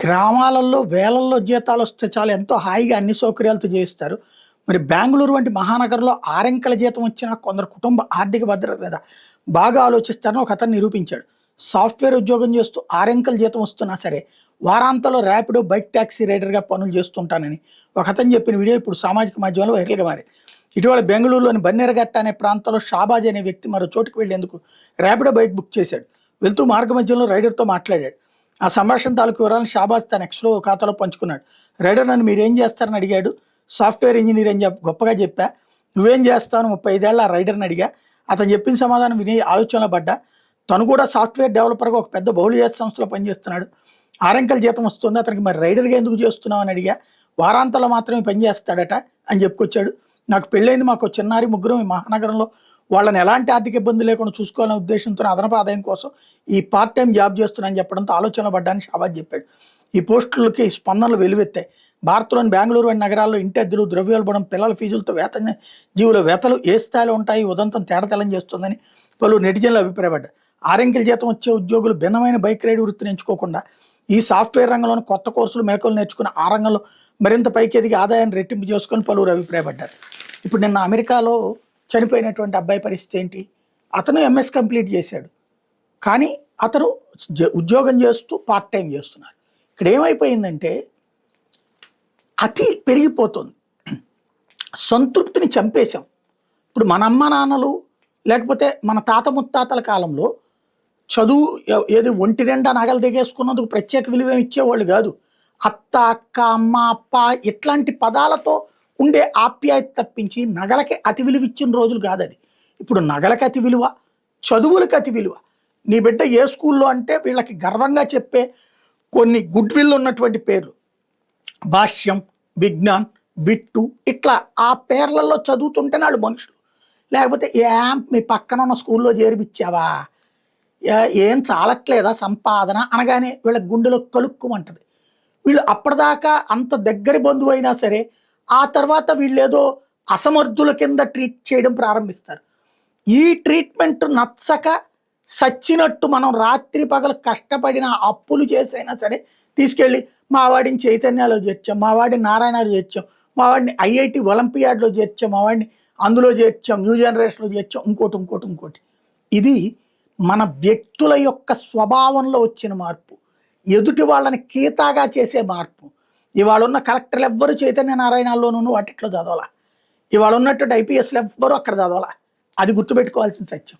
గ్రామాలలో వేలల్లో జీతాలు వస్తే చాలు ఎంతో హాయిగా అన్ని సౌకర్యాలతో చేయిస్తారు. మరి బెంగుళూరు వంటి మహానగరంలో 6 అంకెల జీతం వచ్చినా కొందరు కుటుంబ ఆర్థిక భద్రత మీద బాగా ఆలోచిస్తారని ఒక అతను నిరూపించాడు. సాఫ్ట్‌వేర్ ఉద్యోగం చేస్తూ 6 అంకెల జీతం వస్తున్నా సరే, వారాంతంలో ర్యాపిడో, బైక్ టాక్సీ రైడర్‌గా పనులు చేస్తుంటానని ఒక అతను చెప్పిన వీడియో ఇప్పుడు సామాజిక మాధ్యమాల్లో వైరల్‌గా మారింది. ఇటీవల బెంగుళూరులోని బన్నేరుఘట్ట అనే ప్రాంతంలో షాబాజ్ అనే వ్యక్తి మరో చోటుకు వెళ్లేందుకు ర్యాపిడో బైక్ బుక్ చేశాడు. వెళ్తూ మార్గ మధ్యంలో రైడర్‌తో మాట్లాడాడు. ఆ సంభాషణ తాలూకు వివరాలను షాబాజ్ తన ఎక్స్‌లో ఖాతాలో పంచుకున్నాడు. రైడర్ నన్ను మీరేం చేస్తారని అడిగాడు. సాఫ్ట్‌వేర్ ఇంజనీర్ అని గొప్పగా చెప్పా. నువ్వేం చేస్తావు 35 ఏళ్ల ఆ రైడర్ని అడిగా. అతను చెప్పిన సమాధానం విని ఆలోచనలో పడ్డా. తను కూడా సాఫ్ట్‌వేర్ డెవలపర్గా ఒక పెద్ద బహుళజాతి సంస్థలో పనిచేస్తున్నాడు. 6 అంకెల జీతం వస్తుంది. అతనికి మరి రైడర్గా ఎందుకు చేస్తున్నావు అని అడిగా. వారాంతంలో మాత్రమే పని చేస్తాడట అని చెప్పుకొచ్చాడు. నాకు పెళ్ళైంది, మాకు చిన్నారి, ముగ్గురం ఈ మహానగరంలో వాళ్ళని ఎలాంటి ఆర్థిక ఇబ్బంది లేకుండా చూసుకోవాలనే ఉద్దేశంతో అదనపు ఆదాయం కోసం ఈ పార్ట్ టైం జాబ్ చేస్తున్నానని చెప్పడంతో ఆలోచనలో పడ్డాన్ని షాబాజ్ చెప్పాడు. ఈ పోస్టులకి స్పందనలు వెలువెత్తాయి. భారత్లోని బెంగళూరు వంటి నగరాల్లో ఇంటి అద్దెలు, ద్రవ్యోల్బణం, పిల్లల ఫీజులతో జీవుల వేతలు ఏ స్థాయిలో ఉంటాయి ఉదంతం తేడతెల్లం చేస్తుందని పలువురు నెటిజన్లు అభిప్రాయపడ్డారు. 6 అంకెల జీతం వచ్చే ఉద్యోగులు భిన్నమైన బైక్ రైడ్ వృత్తిని ఎంచుకోకుండా ఈ సాఫ్ట్‌వేర్ రంగంలోని కొత్త కోర్సులు, మెలకువలు నేర్చుకుని ఆ రంగంలో మరింత పైకి ఎదిగి ఆదాయాన్ని రెట్టింపు చేసుకొని పలువురు అభిప్రాయపడ్డారు. ఇప్పుడు నిన్న అమెరికాలో చనిపోయినటువంటి అబ్బాయి పరిస్థితి ఏంటి? అతను ఎంఎస్ కంప్లీట్ చేశాడు, కానీ అతను ఉద్యోగం చేస్తూ పార్ట్ టైం చేస్తున్నారు. ఇక్కడ ఏమైపోయిందంటే అతి పెరిగిపోతుంది. సంతృప్తిని చంపేశాం. ఇప్పుడు మన అమ్మ నాన్నలు లేకపోతే మన తాత ముత్తాతల కాలంలో చదువు ఏది ఒంటి నిండా నగలు దిగేసుకున్నందుకు ప్రత్యేక విలువ ఇచ్చేవాళ్ళు కాదు. అత్త, అక్క, అమ్మ, అప్ప ఇట్లాంటి పదాలతో ఉండే ఆప్యాయత తప్పించి నగలకి అతి విలువ ఇచ్చిన రోజులు కాదు అది. ఇప్పుడు నగలకి అతి విలువ, చదువులకి అతి విలువ. నీ బిడ్డ ఏ స్కూల్లో అంటే వీళ్ళకి గర్వంగా చెప్పే కొన్ని గుడ్ విల్ ఉన్నటువంటి పేర్లు, భాష్యం, విజ్ఞాన్, విట్టు, ఇట్లా ఆ పేర్లలో చదువుతుంటేనే వాళ్ళు మనుషులు. లేకపోతే మీ పక్కన ఉన్న స్కూల్లో చేర్పిచ్చావా, ఏం చాలట్లేదా సంపాదన అనగానే వీళ్ళ గుండెలో కలుక్కుమంటది. వీళ్ళు అప్పటిదాకా అంత దగ్గరి బంధువు అయినా సరే ఆ తర్వాత వీళ్ళేదో అసమర్థుల కింద ట్రీట్ చేయడం ప్రారంభిస్తారు. ఈ ట్రీట్మెంట్ నచ్చక సచ్చినట్టు మనం రాత్రి పగలు కష్టపడిన అప్పులు చేసైనా సరే తీసుకెళ్ళి మా వాడిని చైతన్యలో చేర్చాం, మా వాడిని నారాయణలో చేర్చాం, మా వాడిని ఐఐటి ఒలింపియాడ్లో చేర్చాం, మా వాడిని అందులో చేర్చాం, న్యూ జనరేషన్లో చేర్చాం, ఇంకోటి. ఇది మన వ్యక్తుల యొక్క స్వభావంలో వచ్చిన మార్పు, ఎదుటి వాళ్ళని కీతాగా చేసే మార్పు. ఇవాళ ఉన్న కలెక్టర్లు ఎవ్వరు చైతన్య నారాయణలోనూ వాటిట్లో చదవాలా, ఇవాళ ఉన్నటువంటి ఐపీఎస్లు ఎవ్వరూ అక్కడ చదవాలా. అది గుర్తుపెట్టుకోవాల్సిన సత్యం.